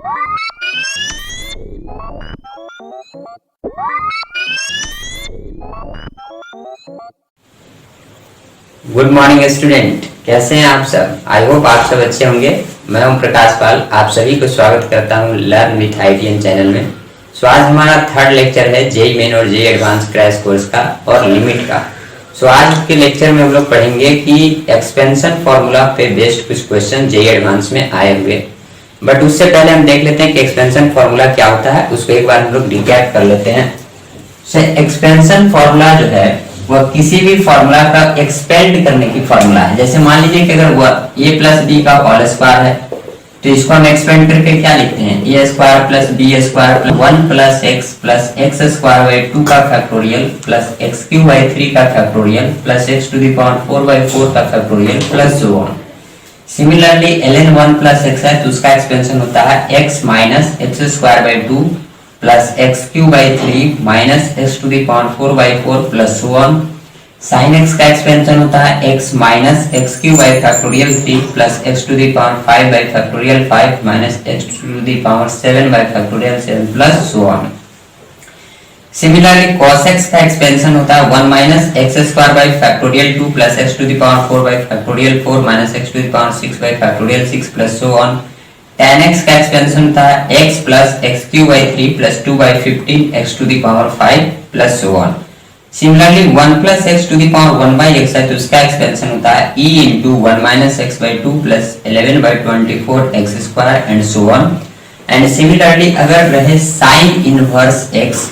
Good morning student, कैसे हैं आप सब। आई होप आप सब अच्छे होंगे। मैं हूं प्रकाश पाल, आप सभी को स्वागत करता हूं लर्न विथ आईटीएन चैनल में। सो आज हमारा थर्ड लेक्चर है जेईई मेन और जेईई एडवांस क्रैश कोर्स का और लिमिट का। सो आज के लेक्चर में हम लोग पढ़ेंगे कि एक्सपेंशन फॉर्मूला पे बेस्ड कुछ क्वेश्चन जेईई एडवांस में आए हुए। बट उससे पहले हम देख लेते हैं कि एक्सपेंशन फॉर्मूला क्या होता है, उसको एक बार हम लोग रिकैप कर लेते हैं। सो एक्सपेंशन फॉर्मूला जो है वह किसी भी फॉर्मूला का एक्सपेंड करने की फॉर्मूला है। जैसे मान लीजिए कि अगर वह a प्लस बी का होल स्क्वायर है तो इसको हम एक्सपेंड करके क्या लिखते हैं, a square plus b square plus 1 plus x square by 2 का factorial plus x cube by 3 का factorial plus x to the power 4 by 4 का factorial plus so on. Similarly ln 1 plus x है तो उसका एक्सपेंशन होता है x minus x square by 2 plus x cube by 3 minus x to the power 4 by 4 plus so on. Sign x का expansion होता है x minus x cube by factorial 3 plus x to the power 5 by factorial 5 minus x to the power 7 by factorial 7 plus so on. Similarly cos x का expansion होता है 1 minus x square by factorial 2 plus x to the power 4 by factorial 4 minus x to the power 6 by factorial 6 plus so on. tan x का expansion होता है x plus x cube by 3 plus 2 by 15 x to the power 5 plus so on. Similarly 1 plus x to the power 1 by x है तो उसका expansion होता है e into 1 minus x by 2 plus 11 by 24 x square and so on. And similarly अगर रहे sign inverse x,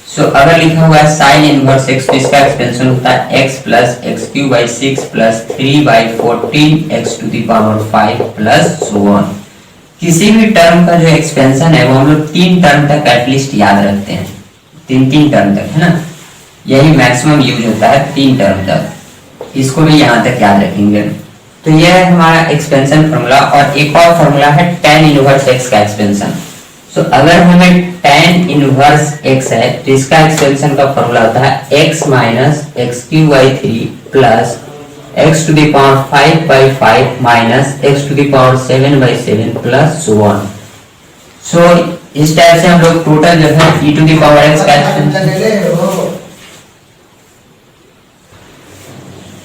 सो अगर लिखा हुआ है साइन इनवर्स x तो इसका एक्सपेंशन होता है x plus x cube by 6 plus 3 by 14 x to the power 5 plus so on. किसी भी टर्म का जो एक्सपेंशन है वो हम लोग 3 टर्म तक एटलीस्ट याद रखते हैं, 3 टर्म तक, है ना। यही मैक्सिमम यूज होता है 3 टर्म तक, इसको भी यहाँ तक याद रखेंगे। तो यह है हमारा एक्सपेंशन फॉर्मूला। और एक और फॉर्मूला है tan इनवर्स x का एक्सपेंशन। सो अगर हमें tan इनवर्स x है तो इसका एक्सपेंशन का फॉर्मूला होता है x minus x cube by 3 plus x to the power 5 by 5 minus x to the power 7 by 7 plus so on. So इस टाइप से हम लोग टोटल जो है e to the power x का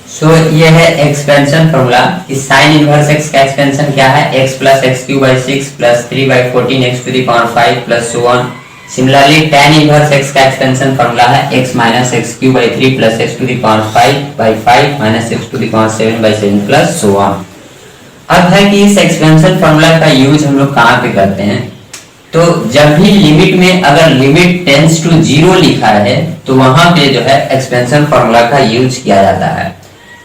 सो ये है एक्सपेंशन फॉर्मूला। इस साइन इनवर्स x का एक्सपेंशन क्या है, x plus x cube by 6 plus 3 by 14 x to the power 5 plus so on. Similarly tan inverse x का एक्सपेंशन फॉर्मूला है x minus x cube by 3 plus x to the power 5 by 5 minus x to the power 7 by 7 plus so on. अब है कि इस expansion formula का use हम लोग कहाँ पे करते हैं, तो जब भी लिमिट में अगर लिमिट टेंड्स टू 0 लिखा है तो वहां पे जो है एक्सपेंशन फॉर्मूला का यूज किया जाता है।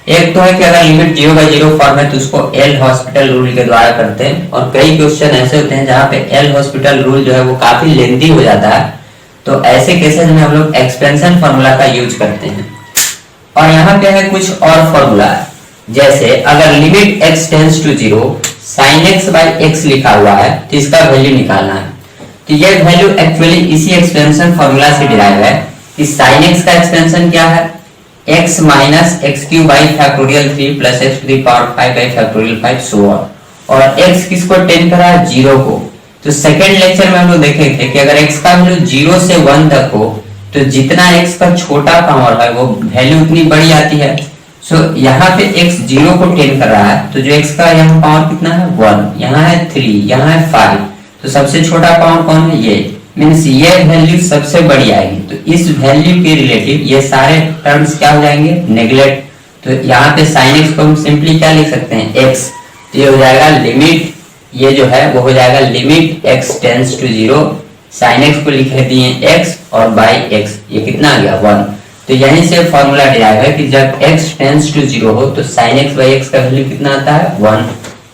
एक तो है कि अगर लिमिट 0 बाई 0 फॉर्म है तो उसको एल हॉस्पिटल रूल के द्वारा करते हैं। और कई क्वेश्चन ऐसे होते हैं जहाँ पे एल हॉस्पिटल रूल जो है वो काफी लेंथी हो जाता है, तो ऐसे केसेस में हम लोग एक्सपेंशन फॉर्मूला का यूज करते हैं। और यहाँ पे है कुछ और फॉर्मूला, जैसे अगर limit x tends to 0 sin x by x लिखा हुआ है तो इसका वैल्यू निकालना है। तो ये वैल्यू एक्चुअली इसी एक्सपेंशन फॉर्मूला से डिराइव है कि sin x का एक्सपेंशन क्या है, x minus x cube by factorial 3 plus x to the power 5 by factorial 5 so on. और x किसको टेंड करा है, 0 को। तो सेकंड लेक्चर में हम लोग देखे थे कि अगर x का वैल्यू 0 से 1 तक हो तो जितना x का छोटा पावर है वो वैल्यू उतनी बड़ी आती है। सो यहाँ पे x 0 को टेंड कर रहा है तो जो x का यहाँ पावर कितना है 1, यहाँ है 3, यहाँ है 5, तो सबसे छोटा पावर कौन है, ये मीन्स ये वैल्यू सबसे बड़ी आएगी। तो इस वैल्यू के रिलेटिव ये सारे टर्म्स क्या हो जाएंगे, नेग्लेक्ट। तो यहाँ पे sin x को हम सिंपली क्या लिख सकते हैं, x। तो ये हो जाएगा लिमिट, ये जो है वो हो जाएगा limit x tends to 0, sin x को लिख दिए x और बाई x, ये कितना आ गया 1। तो यहीं से फॉर्मूला डिराइव है कि जब x टेंड्स टू 0 हो तो sin x बाई x का वैल्यू कितना आता है 1।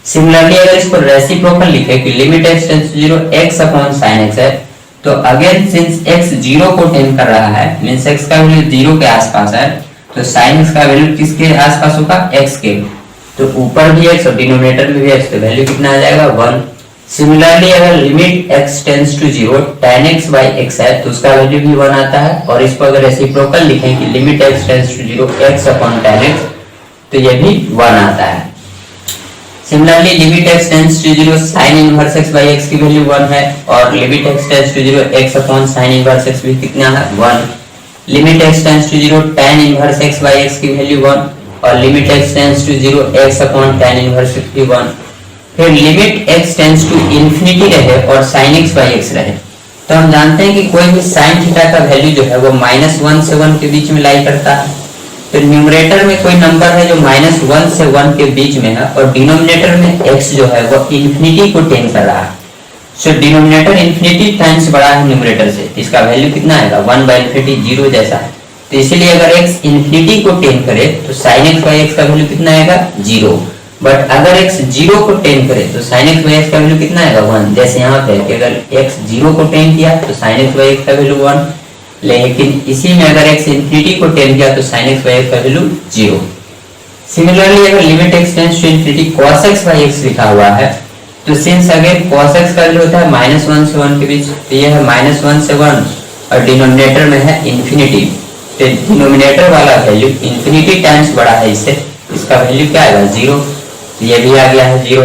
सिमिलरली अगर इसको रेसिप्रोकल लिखे कि limit x tends to 0 x upon sin x है तो अगेन सिंस x 0 को टेंड कर रहा है मींस x का वैल्यू 0 के आसपास है तो sin x का वैल्यू किसके आसपास होगा, x के। तो ऊपर भी x और डिनोमिनेटर में भी x, तो वैल्यू कितना आ जाएगा 1। सिमिलरली अगर limit x tends to 0 tan x by x है तो उसका वैल्यू भी 1 आता है। और इसको अगर रेसिप्रोकल लिखें कि limit x tends to 0 x upon tan x तो ये भी 1 आता है। Similarly limit x tends to 0 sin inverse x by x की वैल्यू 1 है और limit x tends to 0 x upon sin inverse x भी कितना है 1। Limit x tends to 0 tan inverse x by x की वैल्यू 1 और limit x tends to 0 x upon tan inverse x भी 1। फिर limit x tends to infinity रहे और sin x by x रहे तो हम जानते हैं कि कोई भी sin थीटा का वैल्यू जो है वो -1 से 1 के बीच में लाई करता है। तो न्यूमरेटर में कोई नंबर है जो -1 से 1 के बीच में है और डिनोमिनेटर में x जो है वो इंफिनिटी को टेंड कर रहा है। सो डिनोमिनेटर इंफिनिटी टाइम्स बड़ा है न्यूमरेटर से, इसका वैल्यू कितना आएगा 1/∞ 0 जैसा है। तो इसलिए अगर x इंफिनिटी को टेंड करे तो sin x by x का वैल्यू कितना आएगा 0। बट अगर x 0 को टेंड करे तो sin x by x का वैल्यू कितना आएगा 1। जैसे यहाँ पे कि अगर x 0 को टेंड किया तो sin x by x का वैल्यू 1, लेकिन इसी में अगर x इंफिनिटी को टेंड किया तो sin x by x का वैल्यू 0। सिमिलरली अगर limit x tends to infinity cos x by x लिखा हुआ है तो सिंस अगेन cos x का वैल्यू होता है -1 से 1 के बीच, तो ये है -1 से 1 और डिनोमिनेटर में है इंफिनिटी, तो डिनोमिनेटर वाला वैल्यू इंफिनिटी टाइम्स बड़ा है इससे, इसका वैल्यू क्या आएगा 0। ये भी आ गया है 0।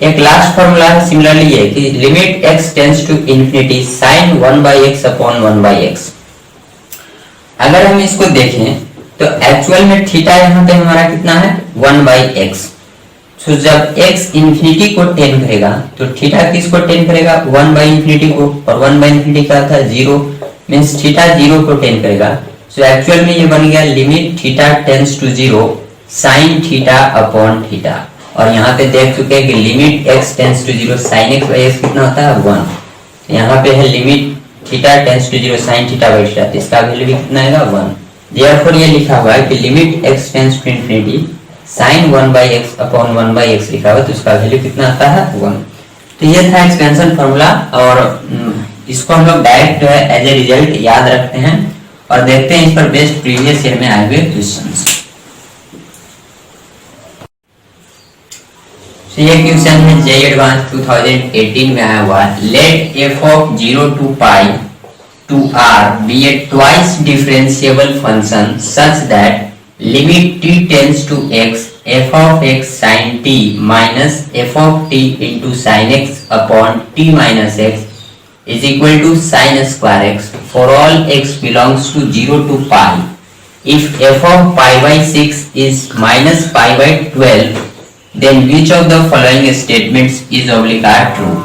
एक लास्ट फॉर्मूला है सिमिलरली ये कि limit x tends to infinity sin 1/x upon 1/x। अगर हम इसको देखें तो एक्चुअल में थीटा यहाँ पे हमारा कितना है 1/x। तो जब x इंफिनिटी को टेंड करेगा तो थीटा किसको टेंड करेगा 1/∞ को, और 1/∞ का था 0 मींस थीटा 0 को टेंड करेगा। सो एक्चुअल में ये बन गया limit theta tends to 0 sin theta upon theta. और यहाँ पे देख चुके हैं कि limit x tends to 0 sin x by x कितना होता है 1। यहाँ पे है limit theta tends to 0 sin theta by theta, इसका वैल्यू भी कितना आएगा 1। देयरफॉर ये लिखा हुआ है कि limit x tends to infinity sin 1/x upon 1/x लिखा हुआ है तो इसका वैल्यू कितना आता है 1। तो ये था एक्सपेंशन फार्मूला और इसको हम लोग डायरेक्ट जो है एज ए रिजल्ट याद रखते हैं और देखते हैं इस पर बेस्ड प्रीवियस ईयर में आए हुए क्वेश्चंस। ये क्वेश्चन है जेईई एडवांस 2018 में आया हुआ है। Let f of 0 to pi to r be a twice differentiable function such that limit t tends to x f of x sin t minus f of t into sin x upon t minus x is equal to sin square x for all x belongs to 0 to pi. If f of pi by 6 is minus pi by 12, then which of the following statements is obligate true?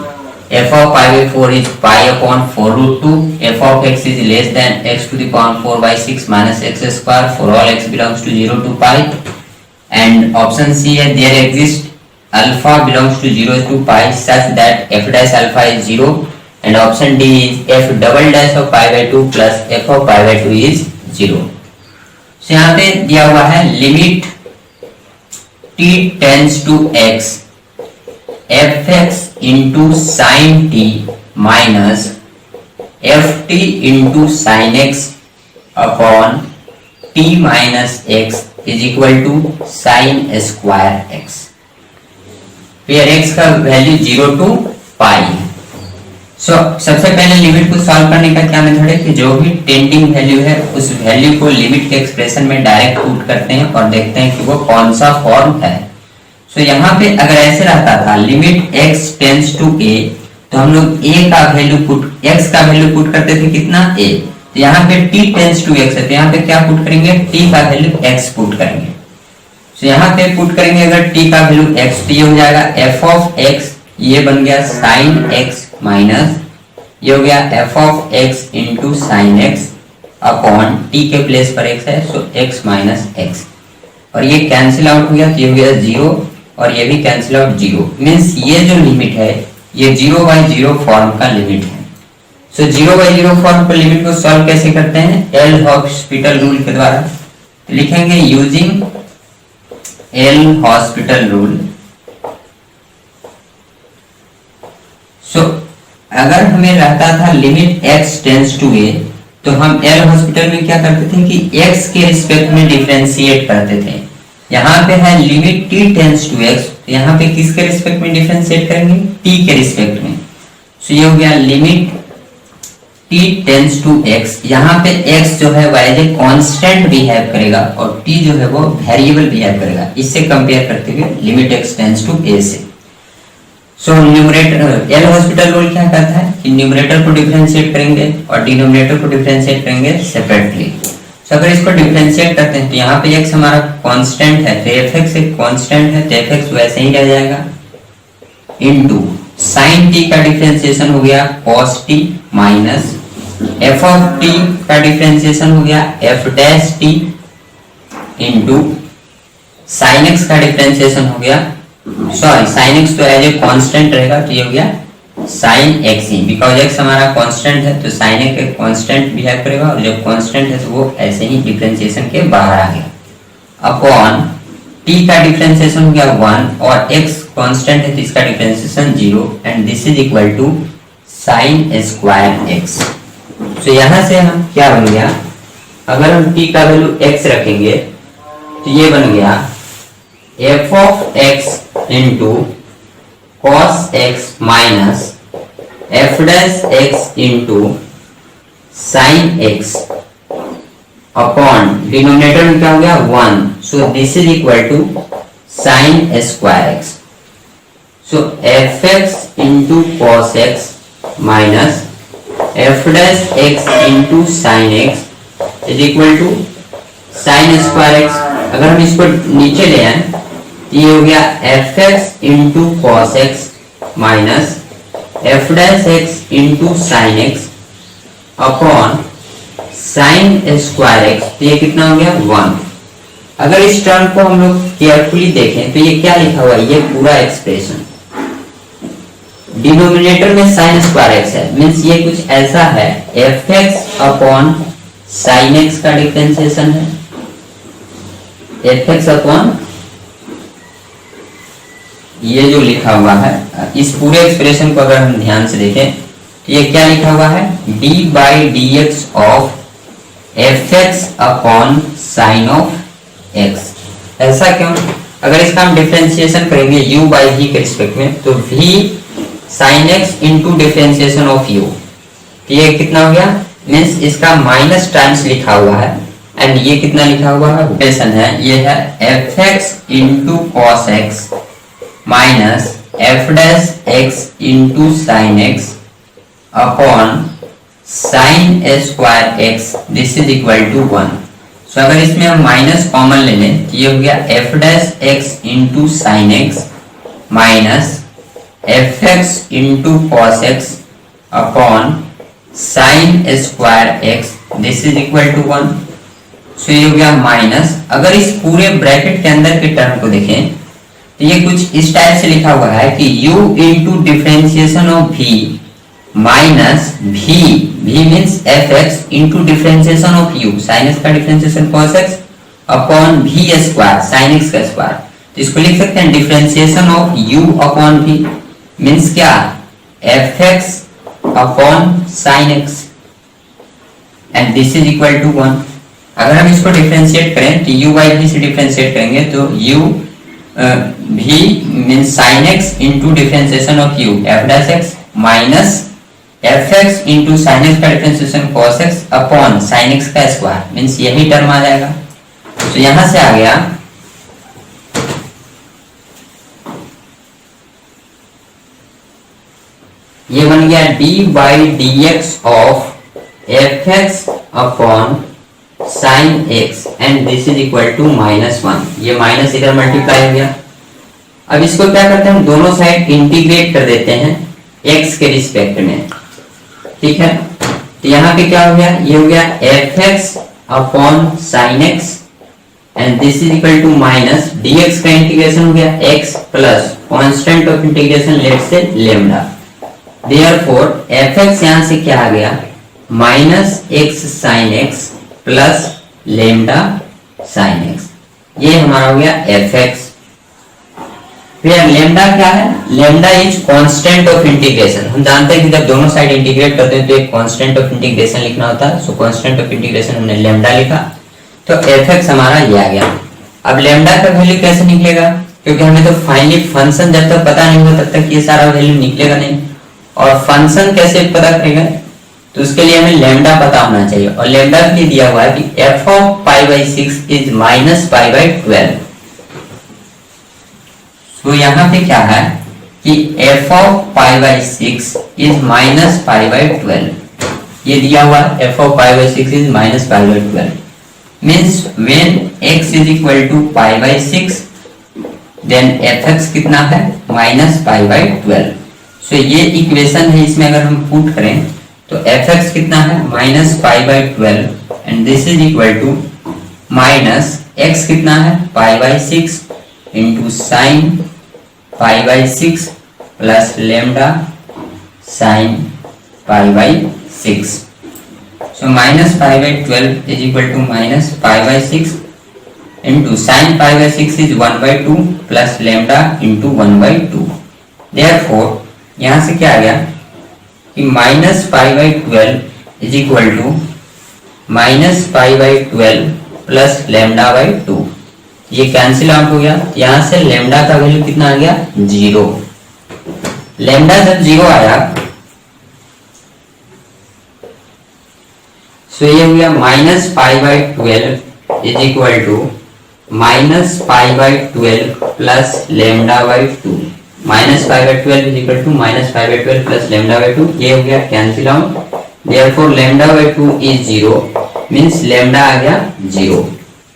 F of pi by 4 is pi upon 4 root 2. F of x is less than x to the power 4 by 6 minus x square for all x belongs to 0 to pi. And option C है there exists alpha belongs to 0 to pi such that f dash alpha is 0. And option D is f double dash of pi by 2 plus f of pi by 2 is 0. So यहाँ पे दिया हुआ है limit t tends to x fx into sin t minus ft into sin x upon t minus x is equal to sin square x, where x का value 0 to pi। सबसे पहले limit को solve करने का क्या method है कि जो भी टेंडिंग वैल्यू है उस वैल्यू को लिमिट के एक्सप्रेशन में डायरेक्ट पुट करते हैं और देखते हैं कि वो कौन सा फॉर्म है। यहाँ पे अगर ऐसे रहता था limit x tends to a तो हम लोग a का वैल्यू पुट x का वैल्यू पुट करते थे कितना a। तो यहाँ पे t टेंड्स टू x है तो यहाँ पे क्या पुट करेंगे t का वैल्यू x पुट करेंगे। यहाँ पे पुट करेंगे अगर t का वैल्यू x तो ये हो जाएगा f ऑफ x, ये बन गया sin x माइनस ये हो गया f of x into sine x upon t के प्लेस पर x है सो x माइनस x और ये कैंसिल आउट हो गया तो ये हो गया 0 और ये भी कैंसिल आउट 0 मींस ये जो लिमिट है ये 0/0 फॉर्म का लिमिट है। सो 0/0 फॉर्म पर लिमिट को सॉल्व कैसे करते हैं एल हॉस्पिटल रूल के द्वारा। तो लिखेंगे using L hospital rule. So अगर हमें रहता था limit x tends to a तो हम एल हॉस्पिटल में क्या करते थे कि x के रिस्पेक्ट में डिफरेंशिएट करते थे। यहाँ पे है limit t tends to x तो यहाँ पे किसके रिस्पेक्ट में डिफरेंशिएट करेंगे t के रिस्पेक्ट में। सो ये हो गया limit t t tends to x, यहाँ पे x जो है वो एज ए कांस्टेंट बिहेव करेगा और t जो है वो वेरिएबल बिहेव करेगा। इससे कंपेयर करते हुए limit x tends to a से। So numerator L hospital rule क्या कहता है कि न्यूमरेटर को डिफरेंशिएट करेंगे और डिनोमिनेटर को डिफरेंशिएट करेंगे सेपरेटली। सो अगर इसको डिफरेंशिएट करते हैं तो यहाँ पे x हमारा कांस्टेंट है, तो fx एक कांस्टेंट है, तो fx वैसे ही रह जाएगा इनटू sin t का डिफरेंशिएशन हो गया cos t minus f of t का डिफरेंशिएशन हो गया f dash t into sin x का डिफरेंशिएशन हो गया, सॉरी sin x तो एज ए कांस्टेंट रहेगा तो ये हो गया sin x he, because x हमारा कांस्टेंट है तो sin x एक कांस्टेंट बिहेव करेगा और जब कांस्टेंट है तो वो ऐसे ही डिफरेंशिएशन के बाहर आ गया अपॉन t का डिफरेंशिएशन हो गया 1 और x कांस्टेंट है तो इसका differentiation 0 and this is equal to sin square x। तो यहां से हम क्या बन गया, अगर हम t का वैल्यू x रखेंगे तो ये बन गया f of x into cos x minus f dash x into sin x upon denominator में क्या हो गया 1, so this is equal to sin square x। So fx into cos x minus f dash x into sin x is equal to sin square x। अगर हम इसको नीचे ले आए तो ये हो गया fx into cos x minus f dash x into sin x upon sin square x, तो ये कितना हो गया 1। अगर इस टर्म को हम लोग केयरफुली देखें तो ये क्या लिखा हुआ है, ये पूरा एक्सप्रेशन डिनोमिनेटर में sin स्क्वायर x है, मींस ये कुछ ऐसा है fx अपॉन sin x का डिफरेंशिएशन है, fx अपॉन ये जो लिखा हुआ है, इस पूरे एक्सप्रेशन को अगर हम ध्यान से देखें तो ये क्या लिखा हुआ है d by d x of fx upon sine of x। ऐसा क्यों, अगर इसका हम डिफरेंशिएशन करेंगे u बाई v के रिस्पेक्ट में तो v sin x into differentiation of u, तो ये कितना हो गया, मीन्स इसका माइनस टाइम्स लिखा हुआ है एंड ये कितना लिखा हुआ है रिलेशन है, ये है fx into cos x minus f dash x into sine x upon sine square x, this is equal to 1। So अगर इसमें हम माइनस कॉमन ले लें तो ये हो गया f dash x into sine x minus fx into cos x upon sine square x, this is equal to 1। So ये हो गया माइनस, अगर इस पूरे ब्रैकेट के अंदर के टर्म को देखें तो ये कुछ इस टाइप से लिखा हुआ है कि u into differentiation of v minus v, v means fx into differentiation of u, sin x का differentiation cos x upon v square sin x का स्क्वायर, तो इसको लिख सकते हैं differentiation of u upon v means क्या fx upon sin x and this is equal to 1। अगर हम इसको डिफरेंशिएट करें तो u बाई v से डिफरेंशिएट करेंगे तो u v means sin x into differentiation of u f dash x minus fx into sin x का differentiation cos x upon sin x का स्क्वायर, मीन्स यही टर्म आ जाएगा। तो यहां से आ गया ये बन गया d by d x of fx upon sin x and this is equal to -1, ये माइनस इधर मल्टीप्लाई हो गया। अब इसको क्या करते हैं, हम दोनों साइड इंटीग्रेट कर देते हैं x के रिस्पेक्ट में, ठीक है। तो यहाँ पे क्या हो गया, ये हो गया fx upon sin x and this is equal to minus dx का इंटीग्रेशन हो गया x plus constant of integration let say lambda, therefore fx यहाँ से क्या आ गया minus x sin x plus lambda sin x, ये हमारा हो गया fx। फिर लेम्डा क्या है, lambda is constant of integration, हम जानते हैं कि जब दोनों साइड इंटीग्रेट करते हैं तो एक कांस्टेंट ऑफ इंटीग्रेशन लिखना होता है, सो कांस्टेंट ऑफ इंटीग्रेशन हमने लेम्डा लिखा, तो fx हमारा ये आ गया। अब लेम्डा का वैल्यू कैसे निकलेगा, क्योंकि हमें तो फाइनली फंक्शन जब तक पता नहीं होगा तब तक ये सारा वैल्यू निकलेगा नहीं, और फंक्शन कैसे पता करेगा, तो उसके लिए हमें लेमडा पता होना चाहिए, और लेमडा के लिए दिया हुआ है कि f of pi by 6 is minus pi by 12। तो यहाँ पे क्या है कि f of pi by 6 is minus pi by 12, ये दिया हुआ है f of pi by 6 is minus pi by 12, means when x is equal to pi by 6 then fx कितना है माइनस पाई बाई 12। सो ये इक्वेशन है, इसमें अगर हम पुट करें तो fx कितना है minus pi by 12 and this is equal to minus x कितना है pi by 6 into sine pi by 6 plus lambda sine pi by 6। So minus pi by 12 is equal to minus pi by 6 into sine pi by 6 इज 1/2 plus lambda into 1/2। Therefore यहां से क्या आ गया कि minus pi by 12 is equal to minus pi by 12 plus lambda by 2। ये cancel out हो गया, यहां से लेमडा का वैल्यू कितना आ गया 0। लेमडा जब 0 आया सो ये हो गया minus pi by 12 is equal to minus pi by 12 plus lambda by 2। Minus pi by 12 is equal to minus pi by 12 plus lambda by 2, ये हो गया cancel out. Therefore lambda by 2 is 0, means lambda आ गया 0।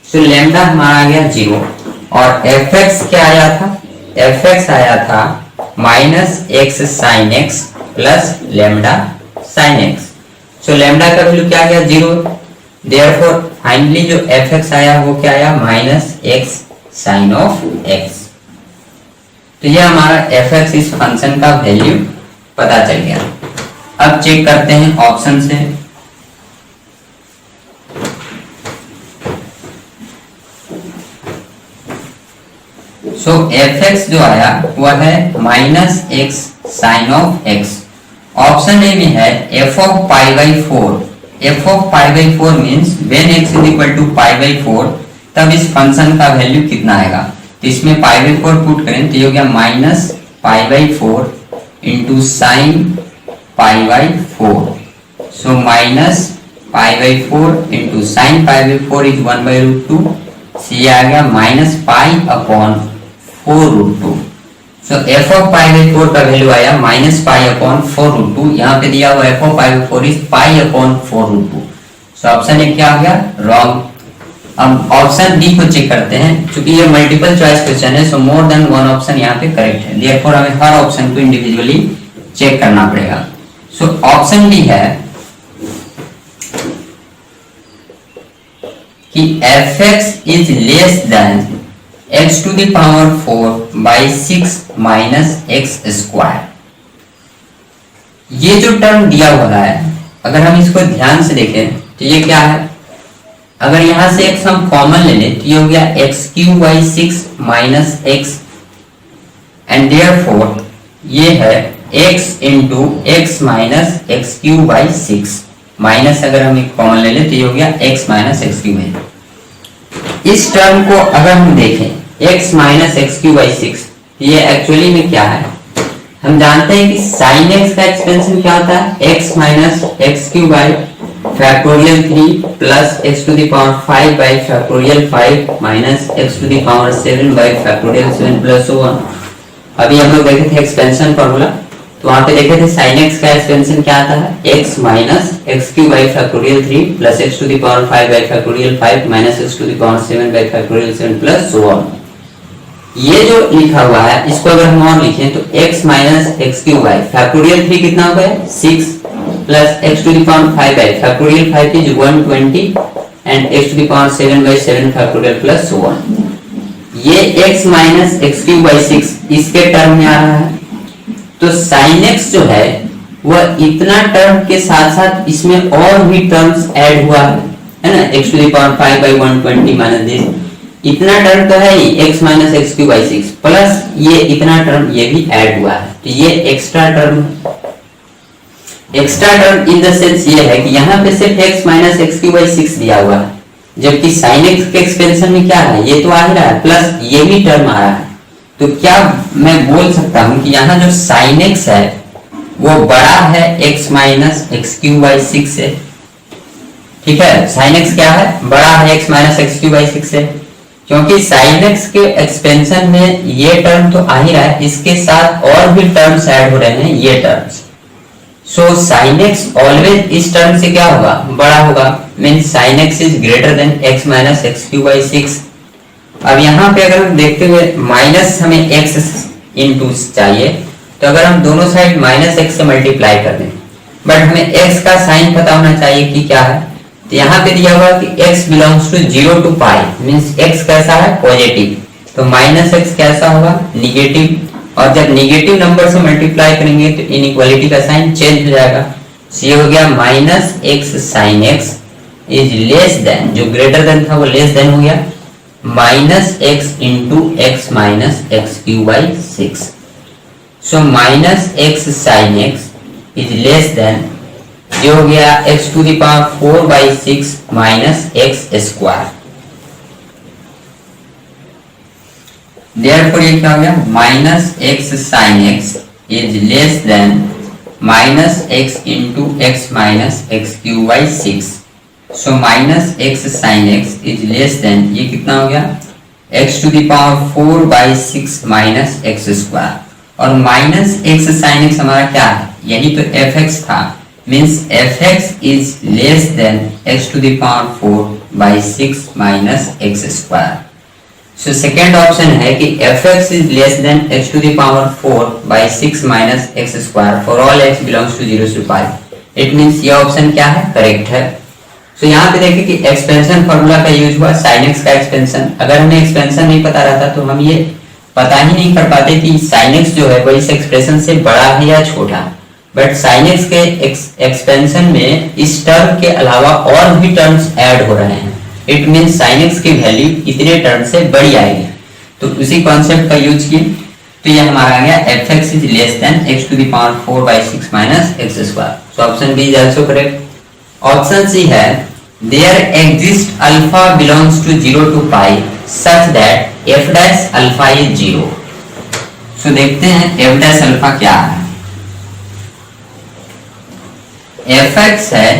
So lambda हमारा आ गया 0 और fx क्या आया था, fx आया था minus x sine x plus lambda sine x। So lambda का वैल्यू क्या आ गया 0, देयरफॉर फाइनली जो fx आया वो क्या आया minus x sine of x। तो ये हमारा fx इस फंक्शन का वैल्यू पता चल गया। अब चेक करते हैं ऑप्शन से। सो fx जो आया वह है minus x sine of x। Option A में है f of pi by 4। f of pi by 4 means when x is equal to pi by 4 तब इस फंक्शन का वैल्यू कितना आएगा। तो इसमें पाई बाई 4 पुट करें तो ये हो गया minus pi by 4 into sine pi by 4। So minus pi by 4 into sine pi by 4 is 1/√2। सो ये आ गया minus pi upon 4√2। So f of pi by 4 का वैल्यू आया माइनस पाई अपॉन 4√2। यहाँ पे दिया हुआ f of pi by 4 is pi upon 4√2। So option A क्या हो गया रॉन्ग। अब ऑप्शन डी को चेक करते हैं, क्योंकि ये मल्टीपल चॉइस क्वेश्चन है so more than one option यहाँ पे करेक्ट है, देयरफॉर हमें हर ऑप्शन को इंडिविजुअली चेक करना पड़ेगा। सो ऑप्शन डी है कि fx is less than x to the power 4 by 6 minus x square. ये जो टर्म दिया हुआ है अगर हम इसको ध्यान से देखें तो ये क्या है, अगर यहां से x हम कॉमन ले लें तो ये हो गया x³ by 6 minus x and therefore ये है x into x minus x³ by 6 minus अगर हम एक कॉमन ले लें तो ये हो गया x माइनस x³ है। इस टर्म को अगर हम देखें x माइनस x³ बाई 6 ये एक्चुअली में क्या है, हम जानते हैं कि sin x का एक्सपेंशन क्या होता है x minus x³ by factorial 3 plus x to the power 5 by factorial 5 minus x to the power 7 by factorial 7 plus so on। अभी हम लोग देखे थे एक्सपेंशन फॉर्मूला, तो वहां पे देखे थे sin x का एक्सपेंशन क्या आता है x minus x³ by factorial 3 plus x to the power 5 by factorial 5 minus x to the power 7 by factorial 7 plus so on। ये जो लिखा हुआ है इसको अगर हम और लिखें तो x minus x³ by factorial 3 कितना हो गया 6 plus x to the power 5 by factorial 5 is 120 and x to the power 7 by 7 factorial plus so on। ये x माइनस x³ बाई 6 इसके टर्म में आ रहा है, तो sin x जो है वह इतना टर्म के साथ साथ इसमें और भी टर्म्स ऐड हुआ है ना, x to the power 5 by 120 minus this इतना टर्म तो है ही x minus x³ by 6 plus ये इतना टर्म ये भी ऐड हुआ है, तो ये extra term in the sense ये है कि यहाँ पे सिर्फ x माइनस x³ बाई 6 दिया हुआ है, जबकि sin x के एक्सपेंशन में क्या है ये तो आ रहा है प्लस ये भी टर्म आ रहा है। तो क्या मैं बोल सकता हूँ कि यहाँ जो sin x है वो बड़ा है x minus x cube by 6 से। ठीक है, साइन एक्स क्या है, बड़ा है x minus x cube by 6 से, क्योंकि साइन एक्स के एक्सपेंशन में ये टर्म तो आ ही रहा है, इसके साथ और भी टर्म्स ऐड हो रहे हैं, ये terms. So sine x always इस टर्म से क्या होगा, बड़ा होगा, mean sine x is greater than x minus x cube by 6। अब यहाँ पे अगर हम देखते हुए माइनस हमें x इंटू चाहिए, तो अगर हम दोनों साइड माइनस एक्स से मल्टीप्लाई कर दें, बट हमें x का साइन पता होना चाहिए कि क्या है। तो यहाँ पे दिया हुआ कि x belongs to 0 to pi, means x कैसा है, पॉजिटिव, तो माइनस एक्स कैसा होगा, निगेटिव। और जब निगेटिव नंबर से मल्टीप्लाई करेंगे तो इनइक्वालिटी का साइन चेंज हो जाएगा। ये हो गया minus x sine x is less than, जो ग्रेटर देन था वो लेस देन हो गया, minus x into x minus x cube by 6। So minus x sine x is less than, जो हो गया x to the power 4 by 6 minus x square. Therefore ये क्या हो गया, minus x sine x is less than minus x into x minus x cube by 6। So minus x sine x is less than, ये कितना हो गया, x to the power 4 by 6 minus x square. और minus x sine x हमारा क्या है, यही तो fx था, means fx is less than x to the power 4 by 6 minus x square. So second option है कि fx is less than x to the power 4 by 6 minus x square for all x belongs to 0 to pi. It means ये option क्या है, correct है। So यहाँ पे देखिए कि एक्सपेंशन फॉर्मूला का यूज हुआ, sin x का एक्सपेंशन। अगर हमें एक्सपेंशन नहीं पता रहता तो हम ये पता ही नहीं कर पाते कि sin x जो है वो इस एक्सप्रेशन से बड़ा है या छोटा। बट sin x के एक्सपेंशन में इस टर्म के अलावा और भी टर्म्स ऐड हो रहे हैं, इट मीन sin x की वैल्यू इतने टर्म से बड़ी आएगी। तो उसी कॉन्सेप्ट का यूज किए, तो ये हमारा आ गया fx is less than x to the power 4 by 6 minus x square. So option B is also correct. Option C है there exist alpha belongs to 0 to pi such that f dash alpha is 0। So देखते हैं f dash alpha क्या है। fx है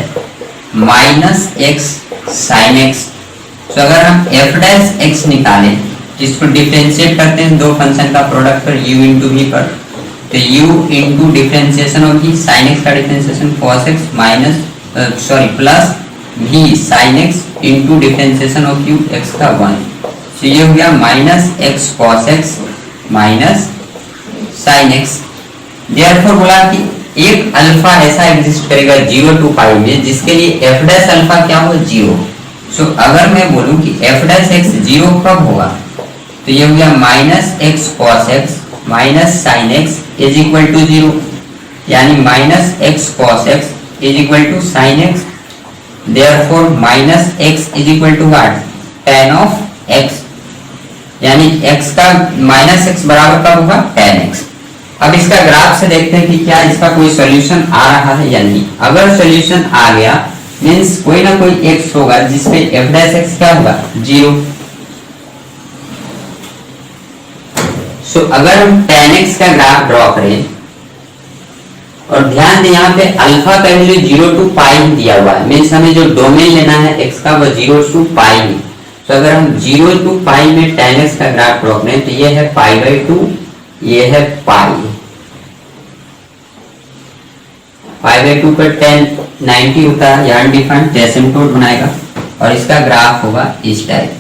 minus x sine x. तो अगर हम f dash x निकालें, जिसको डिफरेंशिएट करते हैं दो फंक्शन का प्रोडक्ट पर u इंटू v पर, तो u into differentiation of v, sine x का differentiation cos x minus plus v sine x into differentiation of u x का 1। तो ये हो गया minus x cos x minus sine x। Therefore बोला कि एक अल्फा ऐसा एग्जिस्ट करेगा 0 टू पाई में जिसके लिए f डैश अल्फा क्या हो, 0। सो अगर मैं बोलूं कि f डैश x 0 कब होगा, तो ये हो गया minus x cos x minus sine x is equal to 0, यानी minus x cos x is equal to sine x. Therefore minus x is equal to what, tan of x, यानी x का minus x बराबर कब होगा, tan x। अब इसका graph से देखते हैं कि क्या इसका कोई सॉल्यूशन आ रहा है या नहीं। अगर सॉल्यूशन आ गया मींस कोई ना कोई x होगा जिसपे f डैश x क्या होगा, 0। सो अगर हम tan x का ग्राफ ड्रॉ करें, और ध्यान दें यहाँ पे अल्फा का वैल्यू 0 टू पाई दिया हुआ है, मींस हमें जो डोमेन लेना है x का वो 0 टू पाई है। तो अगर हम 0 टू पाई में tan x का ग्राफ ड्रॉ करें तो ये है पाई बाई 2, ये है पाई बाई 2 पर 10 90 होता है, या अनडिफाइंड एसिम्प्टोट बनाएगा, और इसका ग्राफ होगा इस टाइप।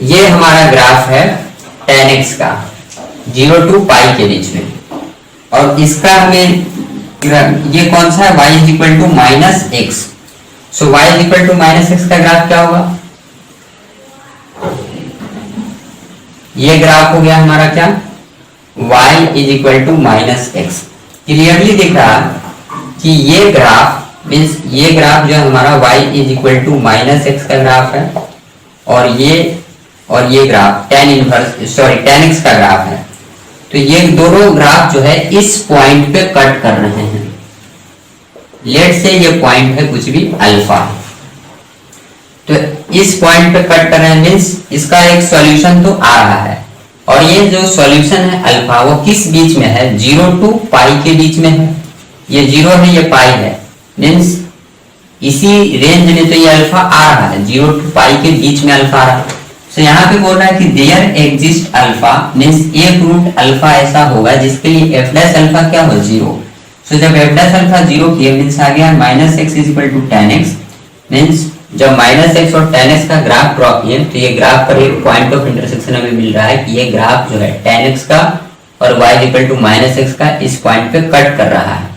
ये हमारा ग्राफ है tan x का 0 टू पाई के बीच में, और इसका हमें ये कौन सा है, y is equal to minus x. So y is equal to minus x का ग्राफ क्या होगा, ये ग्राफ हो गया हमारा क्या, y is equal to minus x. Clearly दिख रहा कि ये ग्राफ मीन्स ये ग्राफ जो हमारा y is equal to minus x का ग्राफ है, और ये graph tan inverse tan x का ग्राफ है। तो ये दोनों ग्राफ जो है इस पॉइंट पे कट कर रहे हैं। लेट से ये पॉइंट है कुछ भी अल्फा, तो इस पॉइंट पे कट कर रहे हैं मींस इसका एक सॉल्यूशन तो आ रहा है। और ये जो सॉल्यूशन है अल्फा वो किस बीच में है, 0 to पाई के बीच में है। ये 0 है, ये पाई है, मीन्स इसी रेंज में तो ये अल्फा आ रहा है, 0 to पाई के बीच में अल्फा आ रहा है। तो यहाँ पे बोल रहा है कि देयर एग्जिस्ट अल्फा, मीन्स एक रूट अल्फा ऐसा होगा जिसके लिए एफ डैश अल्फा क्या हो, 0। सो जब एफ डैश अल्फा 0 किया मीन्स आ गया minus x is equal to tan x, means जब माइनस एक्स और टेन एक्स का ग्राफ ड्रॉ किए तो ये ग्राफ पर एक पॉइंट ऑफ इंटरसेक्शन हमें मिल रहा है कि ये ग्राफ जो है टेन एक्स का और y equal to minus x का इस पॉइंट पे कट कर रहा है।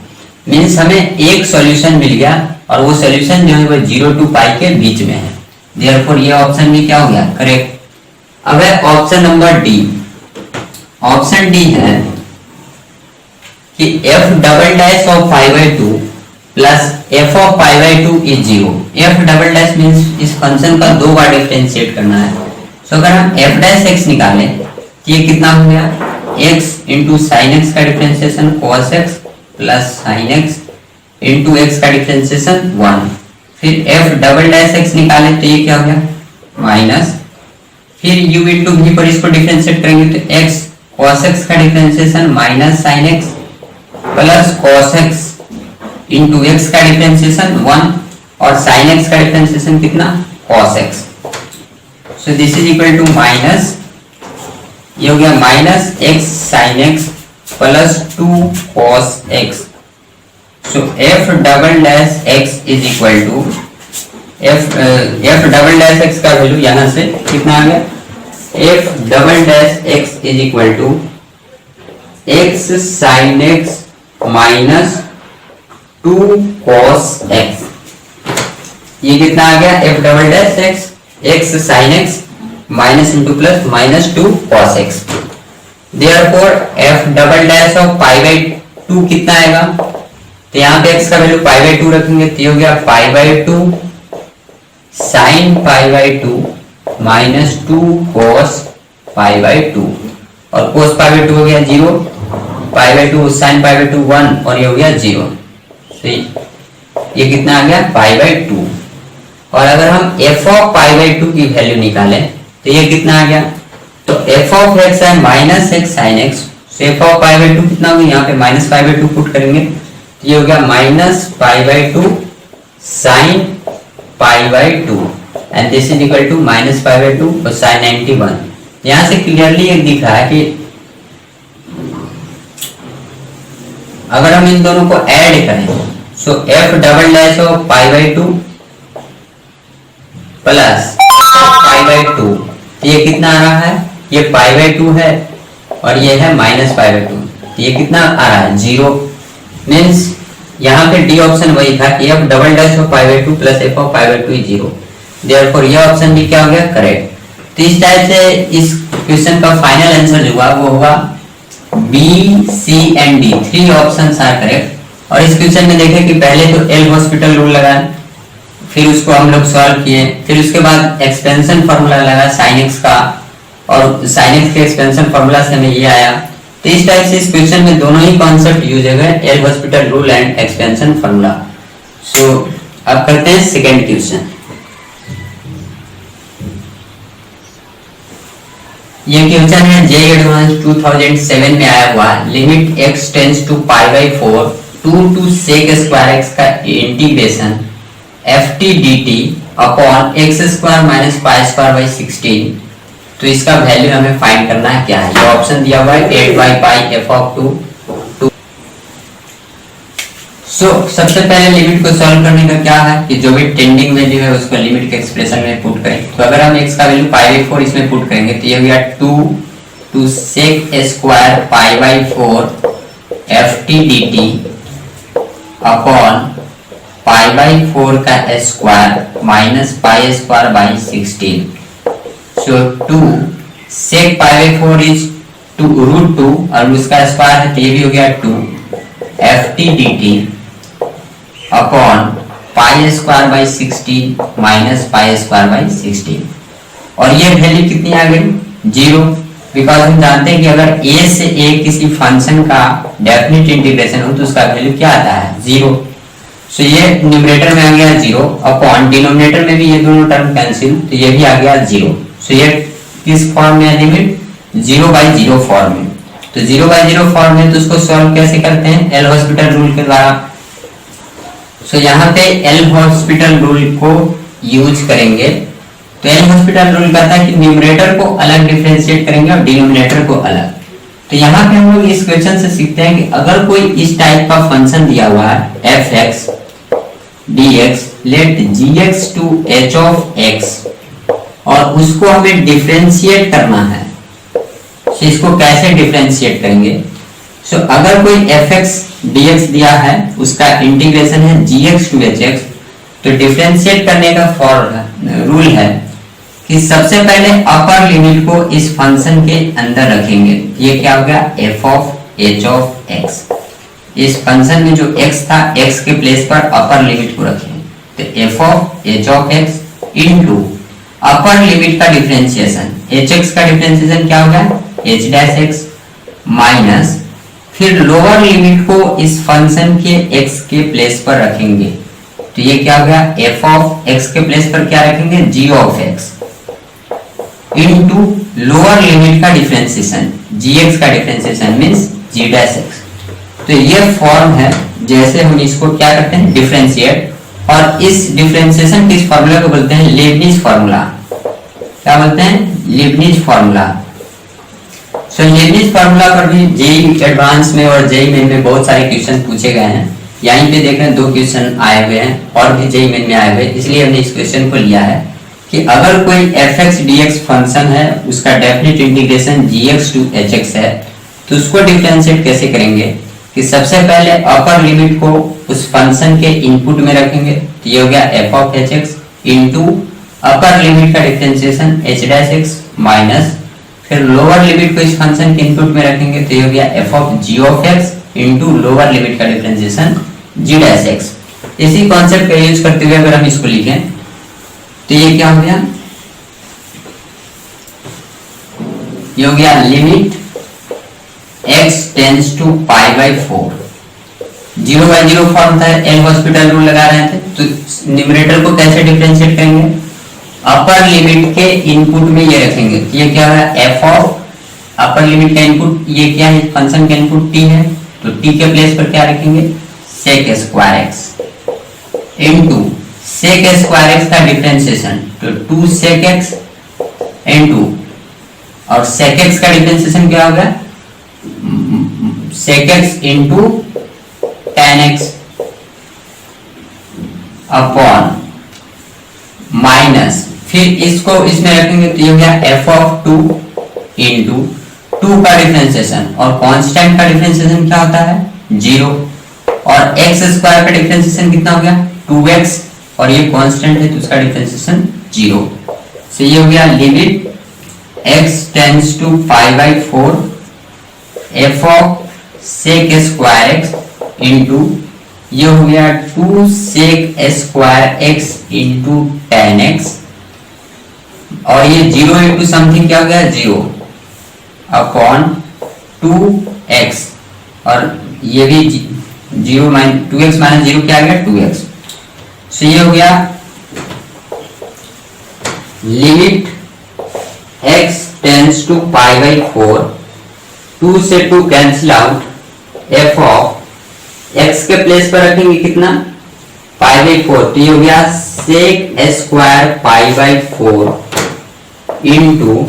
मीन्स हमें एक सॉल्यूशन मिल गया और वो सॉल्यूशन जो है वो 0 to पाई के बीच में है। देयरफॉर ये ऑप्शन भी क्या हो गया, करेक्ट। अब है option number D. Option D है कि f double dash of pi by two plus f of pi by two is 0। f double dash means इस फंक्शन का दो बार डिफरेंशिएट करना है। सो अगर हम f डैश x निकालें तो ये कितना हो गया, x इंटू साइन एक्स का differentiation cos x plus sine x into x का डिफरेंशिएशन 1। फिर f डबल डैश x निकालें तो ये क्या हो गया, माइनस, फिर u इंटू v पर इसको डिफरेंशिएट करेंगे तो x cos x का differentiation minus sine x plus cos x into x का डिफरेंशिएशन 1 और sin x का डिफरेंशिएशन कितना, cos x। So this is equal to minus, ये हो गया minus x sin x plus 2 cos x। So f double dash x is equal to f double dash x का value यहां से कितना आ गया, f double dash x is equal to x sin x minus 2 cos x। ये कितना आ गया, f double dash x, x sin x minus into plus minus 2 cos x। Therefore f double dash of pi by two कितना आएगा, तो यहाँ पे x का वैल्यू पाई बाई टू रखेंगे तो ये हो गया पाई by two sine pi by to minus 2 cos pi by two, और cos पाई बाई टू हो गया 0, पाई by two sine pi by to 1 और ये हो गया 0। ये कितना आ गया, पाई बाई टू। और अगर हम f of pi by two की वैल्यू निकालें तो ये कितना आ गया, तो f ऑफ x है minus x sine x, f of pi by two कितना होगा, यहाँ पे minus pi by two put करेंगे तो ये हो गया minus pi by two sine pi by two and this is equal to minus pi by two और साइन 91। यहाँ से क्लियरली एक दिख रहा है कि अगर हम इन दोनों को ऐड करें सो f double dash of pi by two plus pi by to, ये कितना आ रहा है, ये पाई बाई टू है और ये है माइनस पाई बाई टू, ये कितना आ रहा है 0। मीन्स यहाँ पे डी ऑप्शन वही था, f double dash of pi by two plus f of pi by two is 0। Therefore ये ऑप्शन भी क्या हो गया, करेक्ट। तो इस टाइप से इस क्वेश्चन का फाइनल आंसर जो हुआ वो होगा B C and D, 3 options are correct. और इस क्वेश्चन में देखें कि पहले तो एल हॉस्पिटल रूल लगाए, फिर उसको हम लोग सॉल्व किए, फिर उसके बाद एक्सपेंशन फार्मूला लगा साइन एक्स का और साइन एक्स के एक्सपेंशन फार्मूला से हमें ये आया। तो इस टाइप से इस क्वेश्चन में दोनों ही कॉन्सेप्ट यूज है, L hospital rule and expansion formula. So अब करते हैं सेकेंड क्वेश्चन। ये क्वेश्चन है जे एडवांस 2007 में आया हुआ, limit x tends to pi by 4 2 to sec square x का integration ft dt upon x square minus pi square by 16। तो इसका वैल्यू हमें फाइंड करना है, क्या है, ये ऑप्शन दिया हुआ है 8 बाई पाई f ऑफ 2। सो सबसे पहले लिमिट को सॉल्व करने का क्या है कि जो भी टेंडिंग वैल्यू है उसको लिमिट के एक्सप्रेशन में पुट करें। तो अगर हम x का वैल्यू पाई बाई 4 इसमें पुट करेंगे तो ये हो गया 2 to sec square pi by 4 ft dt upon pi by 4 का square minus pi square by 16। So 2 sec pi by 4 is root 2 और उसका स्क्वायर है तो ये भी हो गया 2 ft dt upon pi square by 16 minus pi square by 16। और ये वैल्यू कितनी आ गई 0, बिकॉज हम जानते हैं कि अगर a से a किसी फंक्शन का डेफिनेट इंटीग्रेशन हो तो उसका वैल्यू क्या आता है 0। सो ये न्यूमरेटर में आ गया 0 अपॉन डिनोमिनेटर में भी ये दोनों टर्म कैंसिल तो ये भी आ गया 0। सो ये किस फॉर्म में है लिमिट, 0/0 फॉर्म में। तो 0/0 फॉर्म में तो उसको सॉल्व कैसे करते हैं, एल हॉस्पिटल रूल के द्वारा। सो यहाँ पे एल हॉस्पिटल रूल को यूज करेंगे। तो एल हॉस्पिटल रूल कहता है कि न्यूमरेटर को अलग डिफरेंशिएट करेंगे और डिनोमिनेटर को अलग। तो यहाँ पे हम लोग इस क्वेश्चन से सीखते हैं कि अगर कोई इस टाइप का फंक्शन दिया हुआ है f(x) dx लेट gx to h of x और उसको हमें डिफरेंशिएट करना है, तो इसको कैसे डिफरेंशिएट करेंगे। सो अगर कोई f(x) dx दिया है, उसका इंटीग्रेशन है gx to hx, तो डिफरेंशिएट करने का रूल है कि सबसे पहले अपर लिमिट को इस फंक्शन के अंदर रखेंगे। ये क्या हो गया, f of h of x। इस फंक्शन में जो x था, x के प्लेस पर अपर लिमिट को रखेंगे, तो f of h of x into upper limit का डिफरेंशिएशन, hx का डिफरेंशिएशन क्या हो गया, h डैश x माइनस फिर लोअर लिमिट को इस फंक्शन के x के प्लेस पर रखेंगे। तो ये क्या हो गया, f of x के प्लेस पर क्या रखेंगे, g of x into lower limit का डिफरेंशिएशन, gx का differentiation means g dash x। तो ये फॉर्म है जैसे हम इसको क्या करते हैं, डिफरेंशिएट। और इस डिफरेंशिएशन किस फार्मूला को बोलते हैं, लीबनिज फार्मूला। क्या बोलते हैं, लीबनिज फार्मूला। सो लीबनिज फार्मूला पर भी जेईई एडवांस में और जेईई मेन में बहुत सारे क्वेश्चन पूछे गए हैं। यहीं पे देख रहे हैं 2 क्वेश्चन आए हुए हैं और भी जेईई मेन में आए हुए, इसलिए हमने इस क्वेश्चन को लिया है कि अगर कोई f(x) dx फंक्शन है, उसका definite integration gx to hx है, तो उसको डिफरेंशिएट कैसे करेंगे कि सबसे पहले अपर लिमिट को उस फंक्शन के इनपुट में रखेंगे। तो ये हो गया f of hx into upper limit का differentiation h dash x minus फिर लोअर लिमिट को इस फंक्शन के इनपुट में रखेंगे। तो ये हो गया f of g of x into lower limit का डिफरेंशिएशन g डैश x। इसी कॉन्सेप्ट का यूज करते हुए अगर हम इसको लिखें तो ये क्या हो गया, ये हो गया limit x tends to π/4। 0/0 form था, एल हॉस्पिटल रूल लगा रहे थे, तो न्यूमरेटर को कैसे डिफरेंशिएट करेंगे, अपर लिमिट के इनपुट में ये रखेंगे। तो ये क्या है, f ऑफ अपर लिमिट का इनपुट, ये क्या है, फंक्शन का इनपुट t है, तो t के प्लेस पर क्या रखेंगे, sec square x into sec square x का डिफरेंशिएशन, तो 2 sec x इनटू और sec x का डिफरेंशिएशन क्या होगा, sec x into tan x upon minus फिर इसको इसमें रखेंगे तो ये हो गया f of 2 इनटू 2 का डिफरेंशिएशन और कांस्टेंट का डिफरेंशिएशन क्या होता है, 0 और x स्क्वायर का डिफरेंशिएशन कितना हो गया, 2x और ये कांस्टेंट है तो उसका डिफरेंशिएशन 0। सो ये हो गया limit x tends to π/4 f of sec square x into ये हो गया 2 sec square x into tan x और ये 0 इनटू समथिंग क्या हो गया, 0 अपॉन 2x और ये भी 0 माइनस 2x माइनस 0 क्या आ गया, 2x। सो ये हो गया लिमिट x टेंड्स टू π/4, 2 से 2 cancel out, f of x के प्लेस पर रखेंगे कितना, π/4, तो ये हो गया sec स्क्वायर π/4 इनटू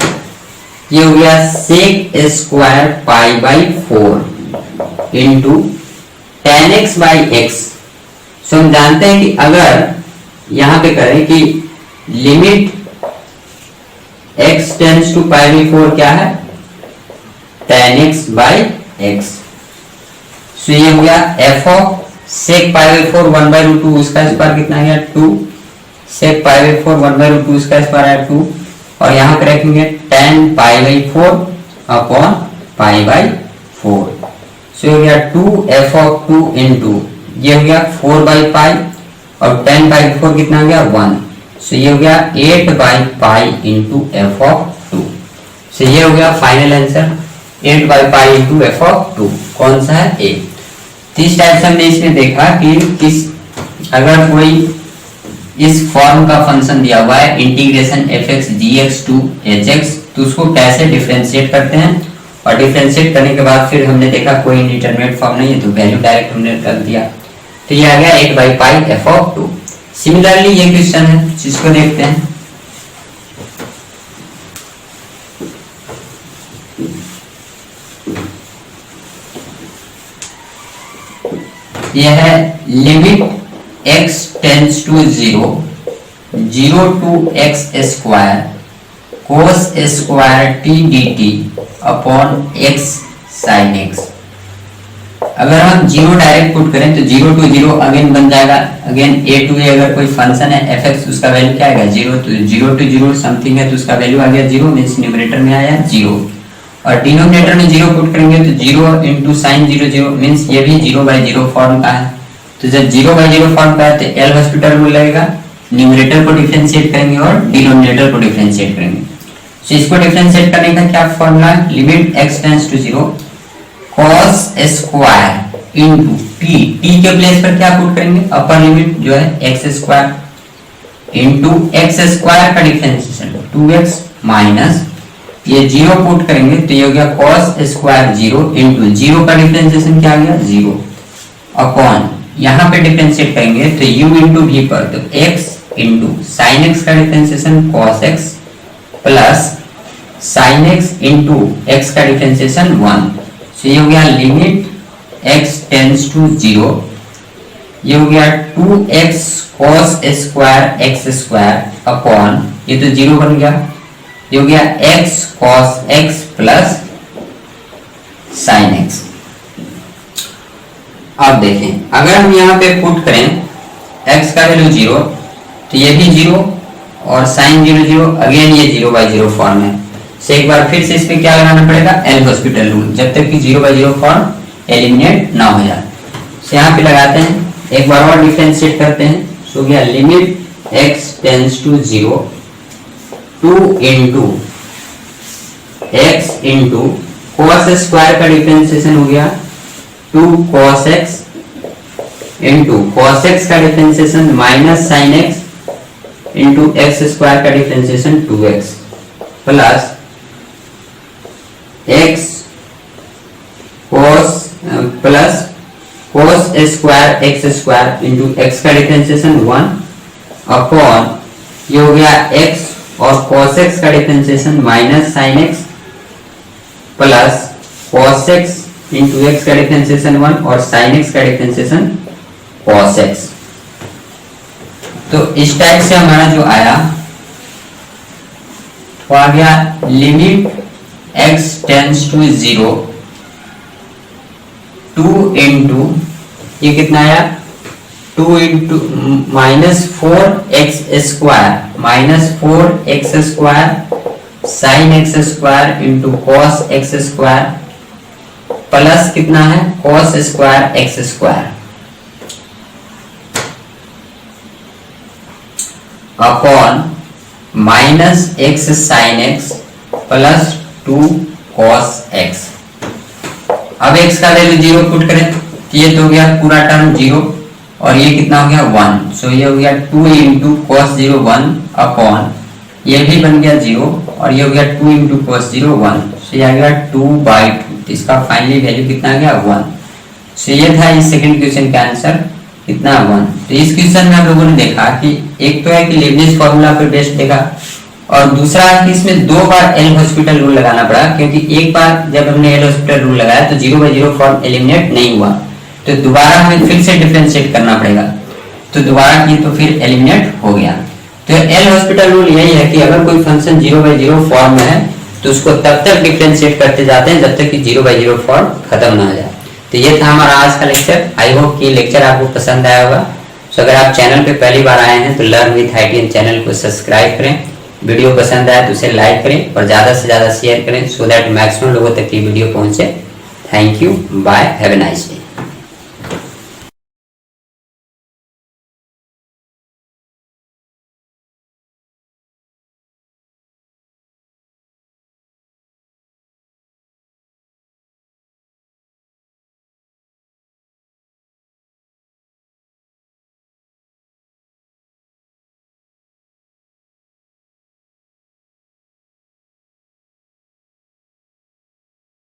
ये हो गया sec square π/4 into tan x by x। So हम जानते हैं कि अगर यहां पे करें कि लिमिट x टेंड्स टू π/4 क्या है, tan x बाई x। सो ये हो गया f ऑफ sec π/4 1/√2 उसका स्क्वायर कितना गया, 2 sec π/4 1/√2 उसका स्क्वायर है 2 और यहाँ पे रखेंगे tan π/4 अपॉन π/4। सो हो गया 2f ऑफ 2 इनटू ये हो गया 4/π और tan π/4 कितना हो गया, 1। सो ये हो गया 8/π इनटू f ऑफ 2। सो ये हो गया final answer 8/π into f of 2, कौन सा है, a। इस टाइप से हमने इसमें देखा कि किस अगर कोई इस फॉर्म का फंक्शन दिया हुआ है integration f(x) dx to hx, तो उसको कैसे डिफरेंशिएट करते हैं, और डिफरेंशिएट करने के बाद फिर हमने देखा कोई इंडिटरमिनेट फॉर्म नहीं है तो वैल्यू डायरेक्ट हमने रख दिया, तो ये आ गया 8/π f(2). सिमिलरली ये क्वेश्चन है जिसको देखते हैं। यह है limit x tends to 0 to x square cos square t dt upon x sin x। अगर हम 0 डायरेक्ट पुट करें तो 0 to 0 अगेन बन जाएगा, अगेन a to a अगर कोई फंक्शन है fx उसका वैल्यू क्या आएगा 0, तो 0 to 0 समथिंग है तो उसका वैल्यू आ गया 0, मींस न्यूमरेटर में आया 0, और डिनोमिनेटर में 0 पुट करेंगे तो 0 into sin 0 0 मींस ये भी 0/0 फॉर्म का है। तो जब 0/0 फॉर्म का है तो एल हॉस्पिटल रूल लगेगा, न्यूमरेटर को डिफरेंशिएट करेंगे और डिनोमिनेटर को डिफरेंशिएट करेंगे। तो इसको डिफरेंशिएट करने का क्या formula, limit x tends to 0 cos square into t के प्लेस पर क्या पुट करेंगे, अपर लिमिट जो है x square into x square का डिफरेंशिएशन 2x माइनस ये 0 पुट करेंगे तो ये हो गया cos स्क्वायर 0 इनटू 0 का डिफरेंशिएशन क्या आ गया 0 अपॉन यहाँ पे डिफरेंशिएट करेंगे तो u इनटू v पर तो x इनटू sin x का differentiation cos x plus sin x into x का डिफरेंशिएशन 1। तो ये हो गया लिमिट x टेंड्स टू 0, ये हो गया 2x cos square x square upon ये तो 0 बन गया, ये हो गया x cos x plus sin x। अब देखें अगर हम यहाँ पे पुट करें x का वैल्यू 0 तो ये भी 0 और sin 0 0 अगेन ये 0/0 फॉर्म है। तो एक बार फिर से इस पे क्या लगाना पड़ेगा, एल हॉस्पिटल रूल, जब तक कि 0/0 फॉर्म एलिमिनेट ना हो जाए। तो यहाँ पे लगाते हैं, एक बार और डिफरेंशिएट करते हैं। तो गया limit x tends to 0 2 into x into cos square का डिफरेंशिएशन हो गया 2 cos x into cos x का differentiation minus sin x into x square का differentiation 2x plus x cos plus cos square x square into x का differentiation 1 upon ये हो गया x और cos x का differentiation minus sin x plus cos x into x का differentiation 1 और sin x का डिफरेंशिएशन cos x। तो इस टाइप से हमारा जो आया वो आ गया limit x tends to 0 2 into ये कितना आया 2 into minus 4x square minus 4x square sine x square into cos x square plus कितना है cos square x square upon minus x sine x plus 2 cos x। अब x का value 0 put करें तो ये तो हो गया पूरा टर्म 0 और ये कितना हो गया 1। सो ये हो गया 2 इंटू cos 0 1 अपॉन ये भी बन गया 0 और ये हो गया 2 इंटू cos 0 1। सो ये आ गया 2/2। तो इसका फाइनली वैल्यू कितना आ गया 1। सो ये था इस सेकंड क्वेश्चन का आंसर कितना 1। तो इस क्वेश्चन में हम लोगों ने देखा कि एक तो है कि लीबनिज़ फॉर्मूला पर बेस्ड देखा और दूसरा है कि इसमें 2 बार एल हॉस्पिटल रूल लगाना पड़ा, क्योंकि एक बार जब हमने एल हॉस्पिटल रूल लगाया तो 0/0 फॉर्म एलिमिनेट नहीं हुआ, तो दोबारा हमें फिर से डिफरेंशिएट करना पड़ेगा। तो दोबारा की तो फिर एलिमिनेट हो गया। तो एल हॉस्पिटल रूल यही है कि अगर कोई फंक्शन 0/0 फॉर्म में है तो उसको तब तक डिफरेंशिएट करते जाते हैं जब तक कि 0/0 फॉर्म खत्म ना हो जाए। तो ये था हमारा आज का लेक्चर। आई होप कि लेक्चर आपको पसंद आया होगा। तो अगर आप चैनल पे पहली बार आए हैं तो लर्न विद IITian चैनल को सब्सक्राइब करें, वीडियो पसंद आए तो उसे लाइक करें और ज़्यादा से ज़्यादा शेयर करें सो दैट मैक्सिमम लोगों तक ये वीडियो पहुंचे। Thank you, bye, have a nice day.